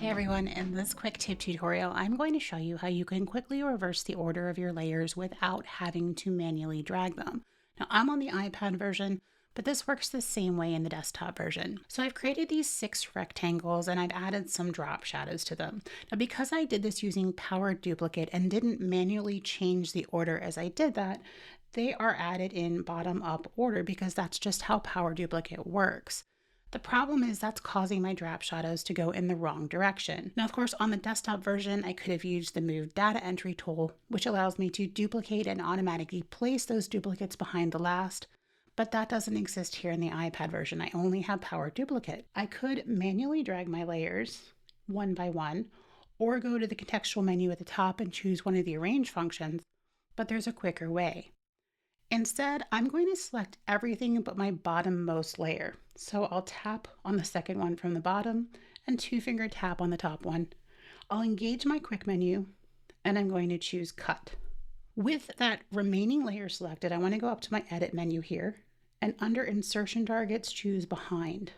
Hey everyone, in this quick tip tutorial, I'm going to show you how you can quickly reverse the order of your layers without having to manually drag them. Now I'm on the iPad version, but this works the same way in the desktop version. So I've created these 6 rectangles and I've added some drop shadows to them. Now because I did this using Power Duplicate and didn't manually change the order as I did that, they are added in bottom up order because that's just how Power Duplicate works. The problem is that's causing my drop shadows to go in the wrong direction. Now, of course, on the desktop version, I could have used the Move Data Entry tool, which allows me to duplicate and automatically place those duplicates behind the last, but that doesn't exist here in the iPad version. I only have Power Duplicate. I could manually drag my layers one by one, or go to the contextual menu at the top and choose one of the Arrange functions, but there's a quicker way. Instead, I'm going to select everything but my bottommost layer. So I'll tap on the second one from the bottom and 2-finger tap on the top one. I'll engage my quick menu and I'm going to choose Cut. With that remaining layer selected, I want to go up to my Edit menu here and under Insertion Targets, choose Behind.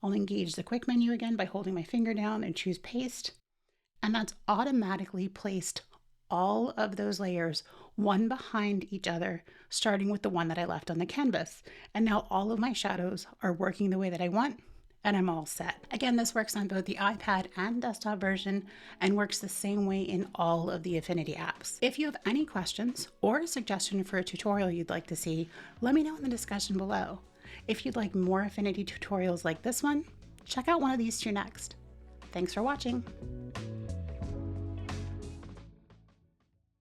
I'll engage the quick menu again by holding my finger down and choose Paste, and that's automatically placed all of those layers one behind each other, starting with the one that I left on the canvas. And now all of my shadows are working the way that I want, and I'm all set. Again, this works on both the iPad and desktop version and works the same way in all of the Affinity apps. If you have any questions or a suggestion for a tutorial you'd like to see, let me know in the discussion below. If you'd like more Affinity tutorials like this one, check out one of these two next. Thanks for watching.